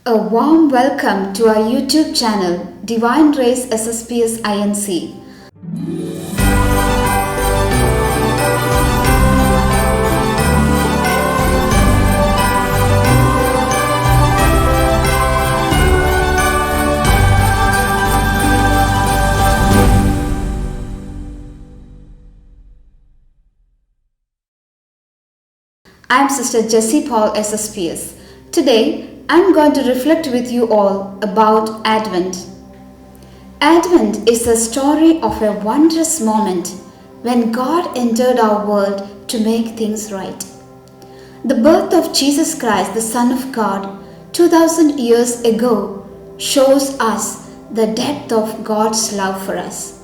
A warm welcome to our YouTube channel, Divine Race SSPS INC. I'm Sister Jessie Paul SSPS. Today, I'm going to reflect with you all about Advent. Advent is the story of a wondrous moment when God entered our world to make things right. The birth of Jesus Christ, the Son of God, 2000 years ago, shows us the depth of God's love for us.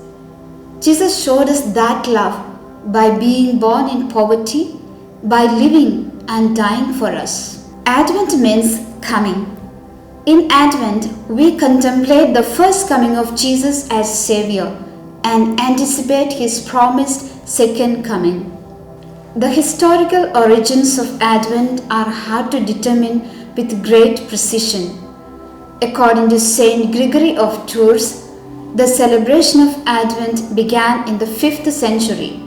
Jesus showed us that love by being born in poverty, by living and dying for us. Advent means coming. In Advent, we contemplate the first coming of Jesus as Savior and anticipate His promised second coming. The historical origins of Advent are hard to determine with great precision. According to Saint Gregory of Tours, the celebration of Advent began in the 5th century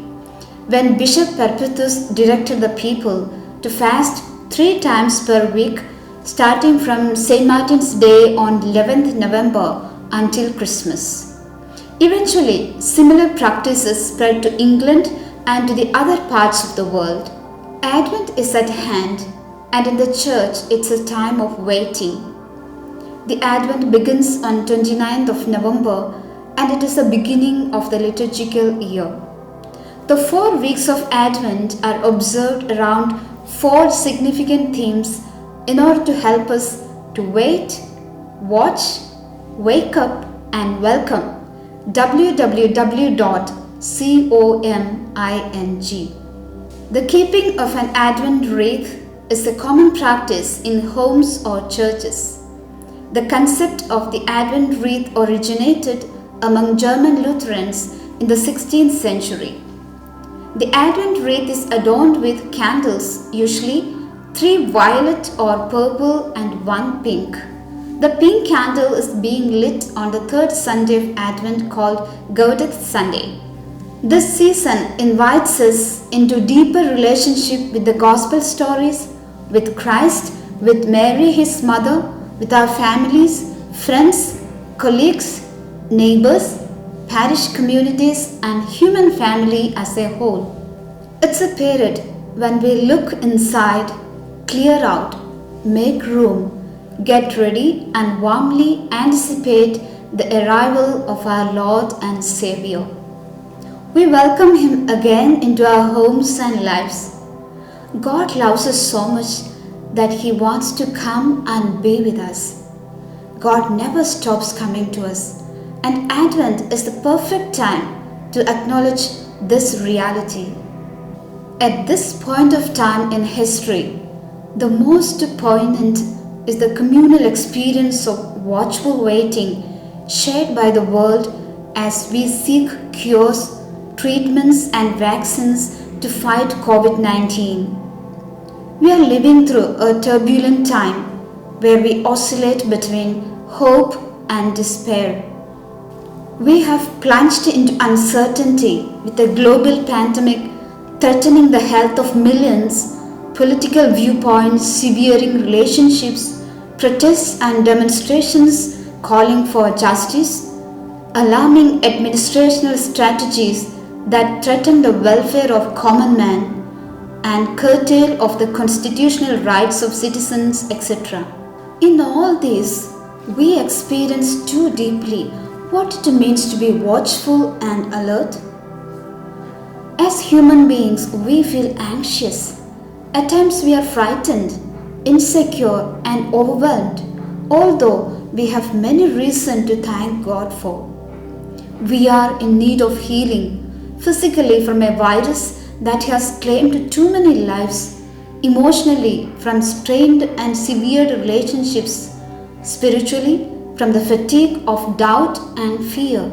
when Bishop Perpetuus directed the people to fast 3 times per week starting from St. Martin's Day on 11th November until Christmas. Eventually, similar practices spread to England and to the other parts of the world. Advent is at hand, and in the church it's a time of waiting. The Advent begins on 29th of November and it is the beginning of the liturgical year. The 4 weeks of Advent are observed around 4 significant themes in order to help us to wait, watch, wake up and welcome. www.coming. The keeping of an Advent wreath is a common practice in homes or churches. The concept of the Advent wreath originated among German Lutherans in the 16th century. The Advent wreath is adorned with candles, usually 3 violet or purple and 1 pink. The pink candle is being lit on the 3rd Sunday of Advent called Gaudete Sunday. This season invites us into deeper relationship with the Gospel stories, with Christ, with Mary His mother, with our families, friends, colleagues, neighbors, parish communities and human family as a whole. It's a period when we look inside, clear out, make room, get ready and warmly anticipate the arrival of our Lord and Savior. We welcome Him again into our homes and lives. God loves us so much that He wants to come and be with us. God never stops coming to us, and Advent is the perfect time to acknowledge this reality. At this point of time in history, the most poignant is the communal experience of watchful waiting shared by the world as we seek cures, treatments and vaccines to fight COVID-19. We are living through a turbulent time where we oscillate between hope and despair. We have plunged into uncertainty with a global pandemic threatening the health of millions, political viewpoints severing relationships, protests and demonstrations calling for justice, alarming administrational strategies that threaten the welfare of common man and curtail of the constitutional rights of citizens, etc. In all this, we experience too deeply what it means to be watchful and alert. As human beings, we feel anxious. At times we are frightened, insecure and overwhelmed, although we have many reasons to thank God for. We are in need of healing, physically from a virus that has claimed too many lives, emotionally from strained and severed relationships, spiritually from the fatigue of doubt and fear.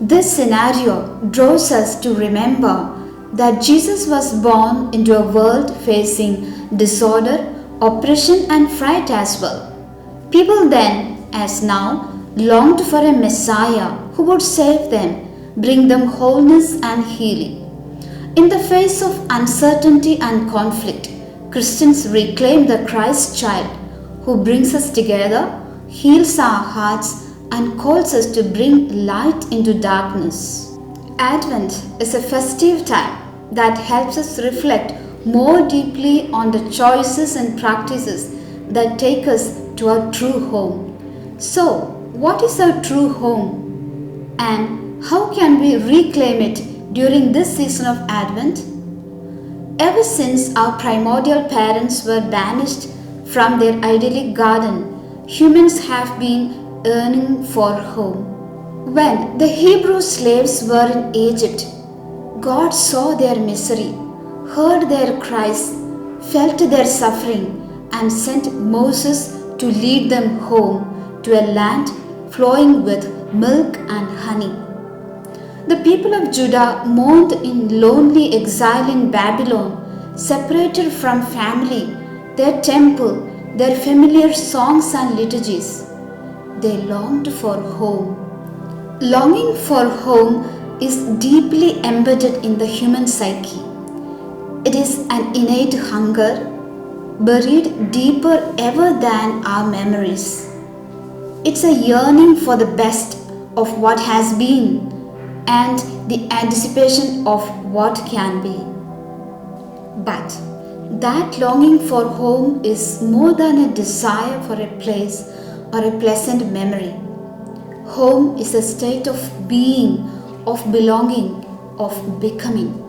This scenario draws us to remember that Jesus was born into a world facing disorder, oppression and fright as well. People then, as now, longed for a Messiah who would save them, bring them wholeness and healing. In the face of uncertainty and conflict, Christians reclaim the Christ child who brings us together, heals our hearts, and calls us to bring light into darkness. Advent is a festive time that helps us reflect more deeply on the choices and practices that take us to our true home. So, what is our true home? And how can we reclaim it during this season of Advent? Ever since our primordial parents were banished from their idyllic garden, humans have been yearning for home. When the Hebrew slaves were in Egypt, God saw their misery, heard their cries, felt their suffering, and sent Moses to lead them home to a land flowing with milk and honey. The people of Judah mourned in lonely exile in Babylon, separated from family, their temple, their familiar songs and liturgies. They longed for home. Longing for home is deeply embedded in the human psyche. It is an innate hunger, buried deeper ever than our memories. It's a yearning for the best of what has been and the anticipation of what can be. But that longing for home is more than a desire for a place or a pleasant memory. Home is a state of being, of belonging, of becoming.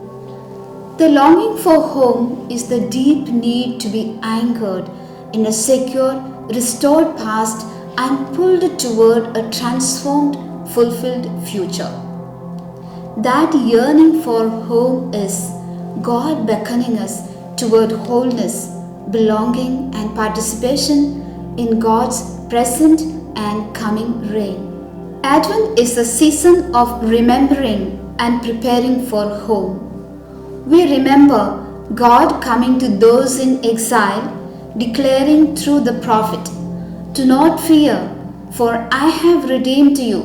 The longing for home is the deep need to be anchored in a secure, restored past and pulled toward a transformed, fulfilled future. That yearning for home is God beckoning us toward wholeness, belonging, and participation in God's present and coming reign. Advent is a season of remembering and preparing for home. We remember God coming to those in exile, declaring through the prophet, "Do not fear, for I have redeemed you.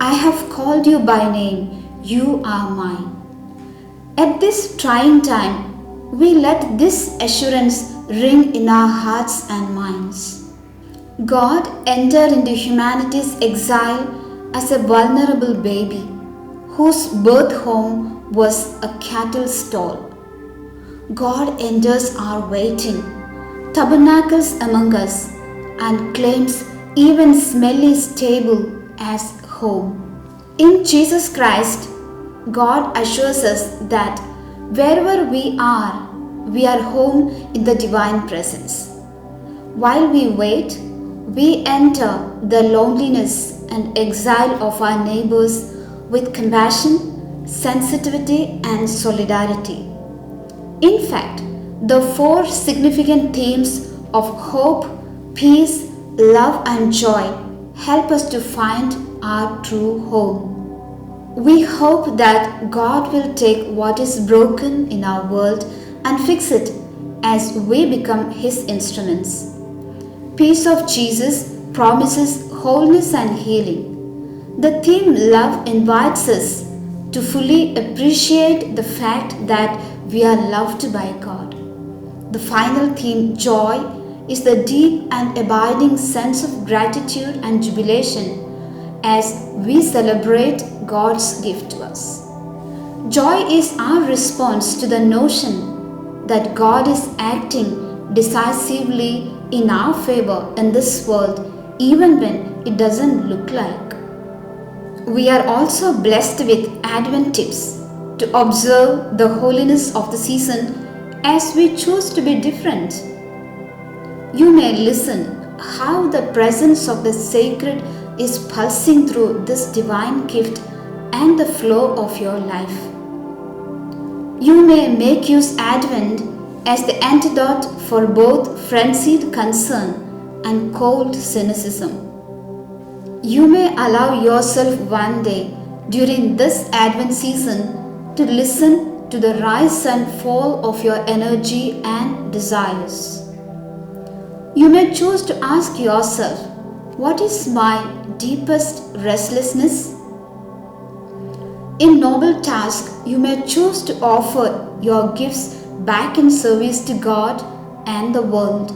I have called you by name. You are mine." At this trying time, we let this assurance ring in our hearts and minds. God entered into humanity's exile as a vulnerable baby whose birth home was a cattle stall. God enters our waiting, tabernacles among us, and claims even smelly stable as home. In Jesus Christ, God assures us that wherever we are home in the divine presence. While we wait, we enter the loneliness and exile of our neighbors with compassion, sensitivity, and solidarity. In fact, the four significant themes of hope, peace, love, and joy help us to find our true home. We hope that God will take what is broken in our world and fix it as we become His instruments. Peace of Jesus promises wholeness and healing. The theme love invites us to fully appreciate the fact that we are loved by God. The final theme, joy, is the deep and abiding sense of gratitude and jubilation as we celebrate God's gift to us. Joy is our response to the notion that God is acting decisively in our favor in this world, even when it doesn't look like. We are also blessed with Advent tips to observe the holiness of the season as we choose to be different. You may listen how the presence of the sacred is pulsing through this divine gift and the flow of your life. You may make use Advent as the antidote for both frenzied concern and cold cynicism. You may allow yourself one day during this Advent season to listen to the rise and fall of your energy and desires. You may choose to ask yourself, what is my deepest restlessness? In noble task, you may choose to offer your gifts back in service to God and the world.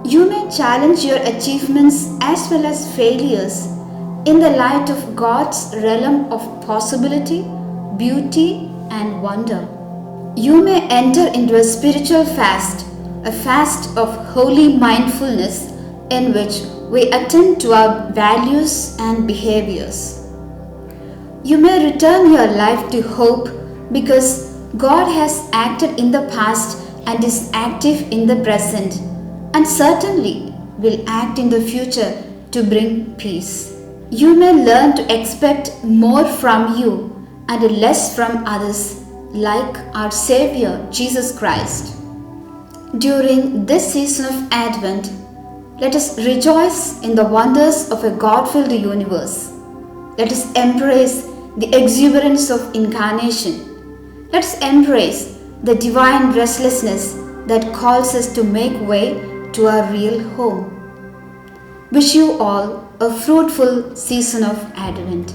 You may challenge your achievements as well as failures in the light of God's realm of possibility, beauty, and wonder. You may enter into a spiritual fast, a fast of holy mindfulness in which we attend to our values and behaviors. You may return your life to hope because God has acted in the past and is active in the present, and certainly will act in the future to bring peace. You may learn to expect more from you and less from others, like our Savior Jesus Christ. During this season of Advent, let us rejoice in the wonders of a God-filled universe. Let us embrace the exuberance of incarnation. Let us embrace the divine restlessness that calls us to make way to our real home. Wish you all a fruitful season of Advent.